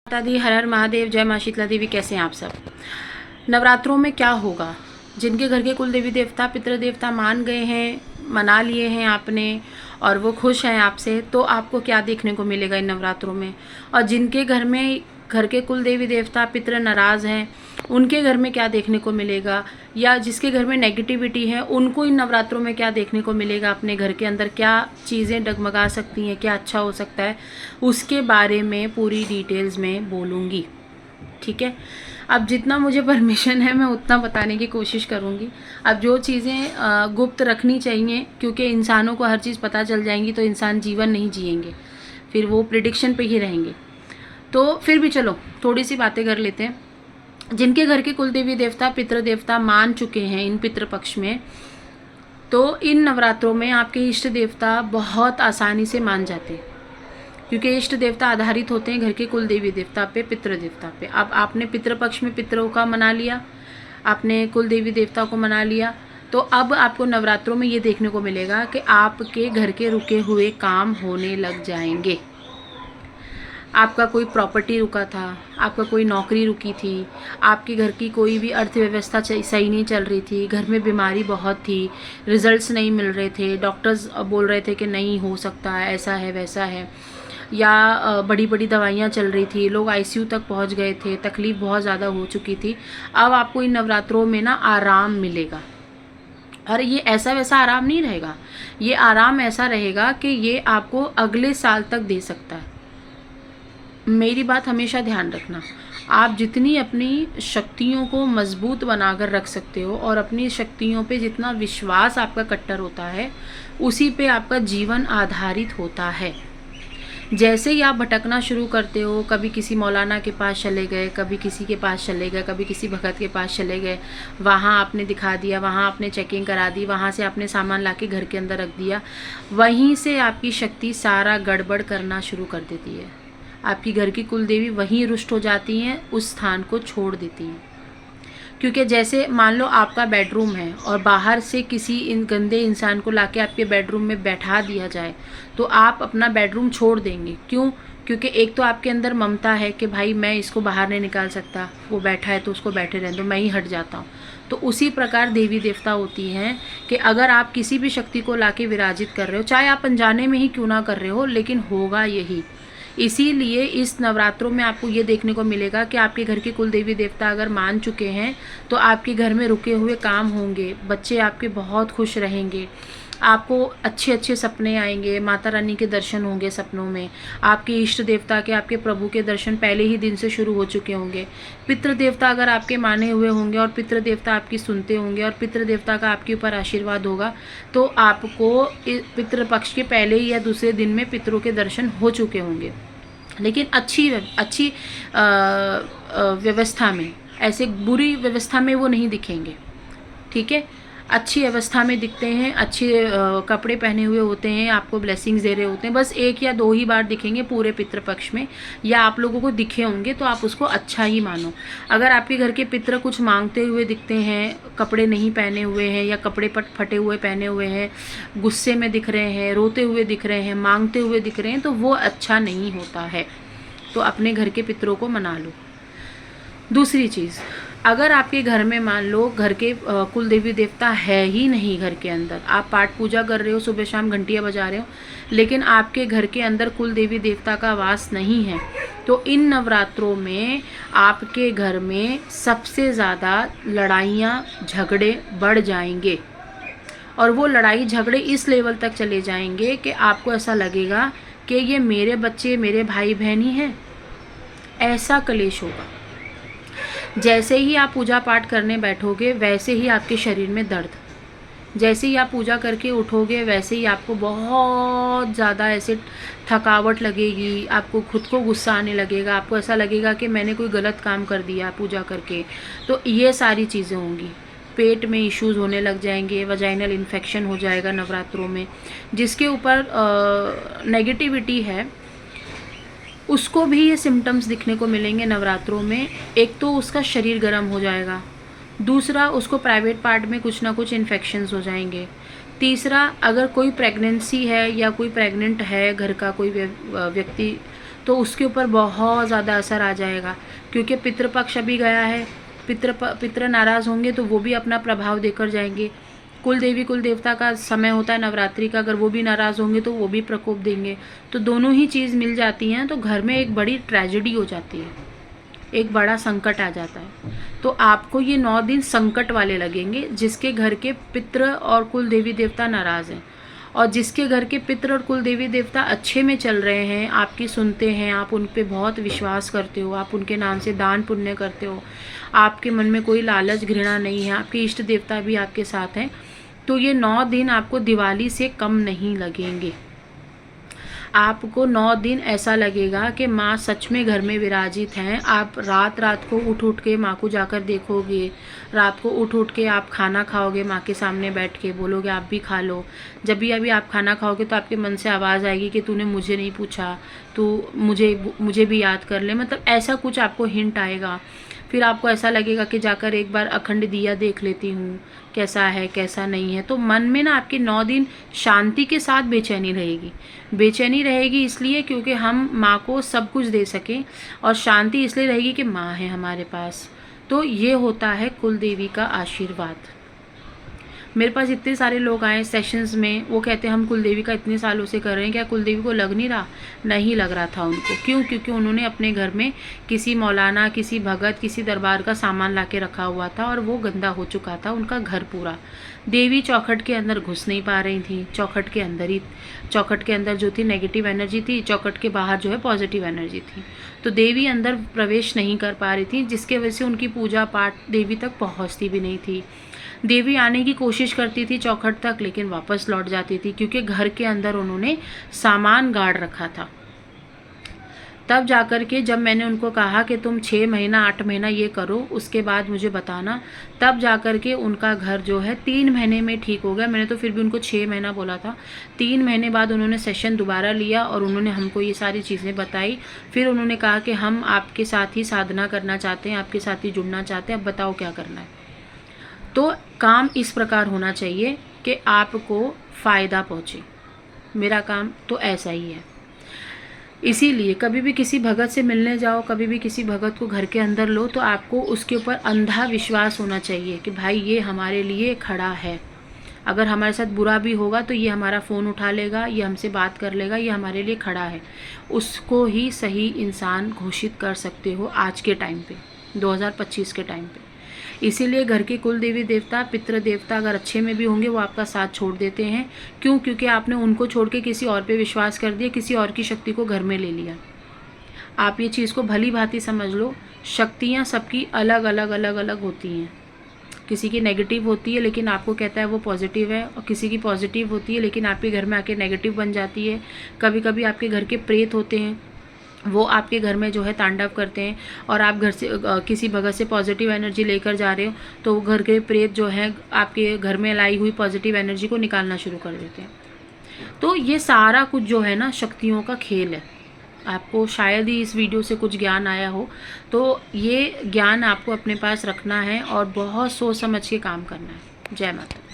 माता दी, हर हर महादेव, जय मां शीतला देवी। कैसे हैं आप सब? नवरात्रों में क्या होगा? जिनके घर के कुल देवी देवता पितृ देवता मान गए हैं, मना लिए हैं आपने और वो खुश हैं आपसे, तो आपको क्या देखने को मिलेगा इन नवरात्रों में? और जिनके घर के कुल देवी देवता पितृ नाराज़ हैं, उनके घर में क्या देखने को मिलेगा? या जिसके घर में नेगेटिविटी है, उनको इन नवरात्रों में क्या देखने को मिलेगा? अपने घर के अंदर क्या चीज़ें डगमगा सकती हैं, क्या अच्छा हो सकता है, उसके बारे में पूरी डिटेल्स में बोलूँगी। ठीक है, अब जितना मुझे परमिशन है मैं उतना बताने की कोशिश करूँगी। अब जो चीज़ें गुप्त रखनी चाहिए, क्योंकि इंसानों को हर चीज़ पता चल जाएंगी तो इंसान जीवन नहीं जिएंगे, फिर वो प्रिडिक्शन पे ही रहेंगे। तो फिर भी चलो थोड़ी सी बातें कर लेते हैं। जिनके घर के कुल देवी देवता पितृ देवता मान चुके हैं इन पितृपक्ष में, तो इन नवरात्रों में आपके इष्ट देवता बहुत आसानी से मान जाते हैं, क्योंकि इष्ट देवता आधारित होते हैं घर के कुल देवी देवता पे, पितृ देवता पे। अब आपने पितृपक्ष में पितरों का मना लिया, आपने कुल देवी देवता को मना लिया, तो अब आपको नवरात्रों में ये देखने को मिलेगा कि आपके घर के रुके हुए काम होने लग जाएंगे। आपका कोई प्रॉपर्टी रुका था, आपका कोई नौकरी रुकी थी, आपके घर की कोई भी अर्थव्यवस्था सही नहीं चल रही थी, घर में बीमारी बहुत थी, रिजल्ट्स नहीं मिल रहे थे, डॉक्टर्स बोल रहे थे कि नहीं हो सकता है, ऐसा है वैसा है, या बड़ी बड़ी दवाइयाँ चल रही थी, लोग आईसीयू तक पहुंच गए थे, तकलीफ़ बहुत ज़्यादा हो चुकी थी। अब आपको इन नवरात्रों में ना आराम मिलेगा, और ये ऐसा वैसा आराम नहीं रहेगा, ये आराम ऐसा रहेगा कि ये आपको अगले साल तक दे सकता है। मेरी बात हमेशा ध्यान रखना, आप जितनी अपनी शक्तियों को मजबूत बनाकर रख सकते हो और अपनी शक्तियों पे जितना विश्वास आपका कट्टर होता है, उसी पे आपका जीवन आधारित होता है। जैसे ही आप भटकना शुरू करते हो, कभी किसी मौलाना के पास चले गए, कभी किसी के पास चले गए, कभी किसी भगत के पास चले गए, वहाँ आपने दिखा दिया, वहाँ आपने चेकिंग करा दी, वहाँ से आपने सामान लाके घर के अंदर रख दिया, वहीं से आपकी शक्ति सारा गड़बड़ करना शुरू कर देती है। आपकी घर की कुल देवी वहीं रुष्ट हो जाती हैं, उस स्थान को छोड़ देती हैं। क्योंकि जैसे मान लो आपका बेडरूम है और बाहर से किसी गंदे इंसान को लाके आपके बेडरूम में बैठा दिया जाए, तो आप अपना बेडरूम छोड़ देंगे। क्यों? क्योंकि एक तो आपके अंदर ममता है कि भाई मैं इसको बाहर नहीं निकाल सकता, वो बैठा है तो उसको बैठे रहने दो, मैं ही हट जाता हूँ। तो उसी प्रकार देवी देवता होती हैं कि अगर आप किसी भी शक्ति को लाके विराजित कर रहे हो, चाहे आप अनजाने में ही क्यों ना कर रहे हो, लेकिन होगा यही। इसीलिए इस नवरात्रों में आपको ये देखने को मिलेगा कि आपके घर के कुल देवी देवता अगर मान चुके हैं, तो आपके घर में रुके हुए काम होंगे, बच्चे आपके बहुत खुश रहेंगे, आपको अच्छे अच्छे सपने आएंगे, माता रानी के दर्शन होंगे सपनों में, आपके इष्ट देवता के, आपके प्रभु के दर्शन पहले ही दिन से शुरू हो चुके होंगे। पितृ देवता अगर आपके माने हुए होंगे और पितृ देवता आपकी सुनते होंगे और पितृ देवता का आपके ऊपर आशीर्वाद होगा, तो आपको पितृपक्ष के पहले ही या दूसरे दिन में पितरों के दर्शन हो चुके होंगे। लेकिन अच्छी व्यवस्था में, ऐसे बुरी व्यवस्था में वो नहीं दिखेंगे। ठीक है, अच्छी अवस्था में दिखते हैं, अच्छे कपड़े पहने हुए होते हैं, आपको ब्लेसिंग्स दे रहे होते हैं। बस एक या दो ही बार दिखेंगे पूरे पितृपक्ष में, या आप लोगों को दिखे होंगे तो आप उसको अच्छा ही मानो। अगर आपके घर के पितृ कुछ मांगते हुए दिखते हैं, कपड़े नहीं पहने हुए हैं या कपड़े फटे हुए पहने हुए हैं, गुस्से में दिख रहे हैं, रोते हुए दिख रहे हैं, मांगते हुए दिख रहे हैं, तो वो अच्छा नहीं होता है। तो अपने घर के पितरों को मना लो। दूसरी चीज़, अगर आपके घर में मान लो घर के कुल देवी देवता है ही नहीं, घर के अंदर आप पाठ पूजा कर रहे हो, सुबह शाम घंटियाँ बजा रहे हो, लेकिन आपके घर के अंदर कुल देवी देवता का वास नहीं है, तो इन नवरात्रों में आपके घर में सबसे ज़्यादा लड़ाइयाँ झगड़े बढ़ जाएंगे। और वो लड़ाई झगड़े इस लेवल तक चले जाएंगे कि आपको ऐसा लगेगा कि ये मेरे बच्चे, मेरे भाई बहन ही हैं। ऐसा कलेश होगा। जैसे ही आप पूजा पाठ करने बैठोगे, वैसे ही आपके शरीर में दर्द, जैसे ही आप पूजा करके उठोगे, वैसे ही आपको बहुत ज़्यादा ऐसे थकावट लगेगी, आपको खुद को गुस्सा आने लगेगा, आपको ऐसा लगेगा कि मैंने कोई गलत काम कर दिया पूजा करके। तो ये सारी चीज़ें होंगी। पेट में इश्यूज़ होने लग जाएंगे, वजाइनल इन्फेक्शन हो जाएगा नवरात्रों में। जिसके ऊपर नेगेटिविटी है, उसको भी ये सिम्टम्स दिखने को मिलेंगे नवरात्रों में। एक तो उसका शरीर गर्म हो जाएगा, दूसरा उसको प्राइवेट पार्ट में कुछ ना कुछ इन्फेक्शंस हो जाएंगे, तीसरा अगर कोई प्रेगनेंसी है या कोई प्रेग्नेंट है घर का कोई व्यक्ति, तो उसके ऊपर बहुत ज़्यादा असर आ जाएगा, क्योंकि पितृपक्ष अभी गया है। पितृ नाराज़ होंगे तो वो भी अपना प्रभाव देकर जाएंगे। कुल देवी कुल देवता का समय होता है नवरात्रि का, अगर वो भी नाराज़ होंगे तो वो भी प्रकोप देंगे। तो दोनों ही चीज़ मिल जाती हैं तो घर में एक बड़ी ट्रेजेडी हो जाती है, एक बड़ा संकट आ जाता है। तो आपको ये 9 दिन संकट वाले लगेंगे, जिसके घर के पितृ और कुल देवी देवता नाराज़ हैं, और जिसके घर के पितृ और कुल देवी देवता अच्छे में चल रहे हैं, आपकी सुनते हैं, आप उन पे बहुत विश्वास करते हो, आप उनके नाम से दान पुण्य करते हो, आपके मन में कोई लालच घृणा नहीं है, आपके इष्ट देवता भी आपके साथ हैं, तो ये 9 दिन आपको दिवाली से कम नहीं लगेंगे। आपको 9 दिन ऐसा लगेगा कि माँ सच में घर में विराजित हैं। आप रात रात को उठ के माँ को जाकर देखोगे, रात को उठ के आप खाना खाओगे, माँ के सामने बैठ के बोलोगे आप भी खा लो। जब भी अभी आप खाना खाओगे तो आपके मन से आवाज़ आएगी कि तूने मुझे नहीं पूछा, तो मुझे भी याद कर ले, मतलब ऐसा कुछ आपको हिंट आएगा। फिर आपको ऐसा लगेगा कि जाकर एक बार अखंड दिया देख लेती हूँ, कैसा है कैसा नहीं है। तो मन में ना आपके 9 दिन शांति के साथ बेचैनी रहेगी। बेचैनी रहेगी इसलिए क्योंकि हम माँ को सब कुछ दे सकें, और शांति इसलिए रहेगी कि माँ है हमारे पास। तो ये होता है कुल देवी का आशीर्वाद। मेरे पास इतने सारे लोग आए सेशंस में, वो कहते हैं हम कुलदेवी का इतने सालों से कर रहे हैं, क्या कुलदेवी को लग नहीं रहा? नहीं लग रहा था उनको। क्यों? क्योंकि उन्होंने अपने घर में किसी मौलाना, किसी भगत, किसी दरबार का सामान ला के रखा हुआ था, और वो गंदा हो चुका था उनका घर पूरा। देवी चौखट के अंदर घुस नहीं पा रही थी, चौखट के अंदर जो थी नेगेटिव एनर्जी थी, चौखट के बाहर जो है पॉजिटिव एनर्जी थी। तो देवी अंदर प्रवेश नहीं कर पा रही थी, जिसके वजह से उनकी पूजा पाठ देवी तक पहुँचती भी नहीं थी। देवी आने की कोशिश करती थी चौखट तक, लेकिन वापस लौट जाती थी, क्योंकि घर के अंदर उन्होंने सामान गाड़ रखा था। तब जाकर के जब मैंने उनको कहा कि तुम 6 महीना 8 महीना ये करो, उसके बाद मुझे बताना, तब जाकर के उनका घर जो है 3 महीने में ठीक हो गया। मैंने तो फिर भी उनको 6 महीना बोला था। 3 महीने बाद उन्होंने सेशन दोबारा लिया और उन्होंने हमको ये सारी चीज़ें बताई। फिर उन्होंने कहा कि हम आपके साथ ही साधना करना चाहते हैं, आपके साथ ही जुड़ना चाहते हैं, अब बताओ क्या करना है। तो काम इस प्रकार होना चाहिए कि आपको फ़ायदा पहुँचे। मेरा काम तो ऐसा ही है। इसीलिए कभी भी किसी भगत से मिलने जाओ, कभी भी किसी भगत को घर के अंदर लो, तो आपको उसके ऊपर अंधा विश्वास होना चाहिए कि भाई ये हमारे लिए खड़ा है। अगर हमारे साथ बुरा भी होगा तो ये हमारा फ़ोन उठा लेगा, ये हमसे बात कर लेगा, ये हमारे लिए खड़ा है। उसको ही सही इंसान घोषित कर सकते हो आज के टाइम पे, 2025 के टाइम पे। इसीलिए घर के कुल देवी देवता, पितृ देवता अगर अच्छे में भी होंगे वो आपका साथ छोड़ देते हैं। क्यों? क्योंकि आपने उनको छोड़ के किसी और पे विश्वास कर दिया, किसी और की शक्ति को घर में ले लिया। आप ये चीज़ को भली भांति समझ लो, शक्तियाँ सबकी अलग अलग होती हैं। किसी की नेगेटिव होती है लेकिन आपको कहता है वो पॉजिटिव है, और किसी की पॉजिटिव होती है लेकिन आपके घर में आके नेगेटिव बन जाती है। कभी कभी आपके घर के प्रेत होते हैं, वो आपके घर में जो है तांडव करते हैं, और आप घर से किसी भगत से पॉजिटिव एनर्जी लेकर जा रहे हो तो घर के प्रेत जो है आपके घर में लाई हुई पॉजिटिव एनर्जी को निकालना शुरू कर देते हैं। तो ये सारा कुछ जो है ना शक्तियों का खेल है। आपको शायद ही इस वीडियो से कुछ ज्ञान आया हो, तो ये ज्ञान आपको अपने पास रखना है और बहुत सोच समझ के काम करना है। जय माता।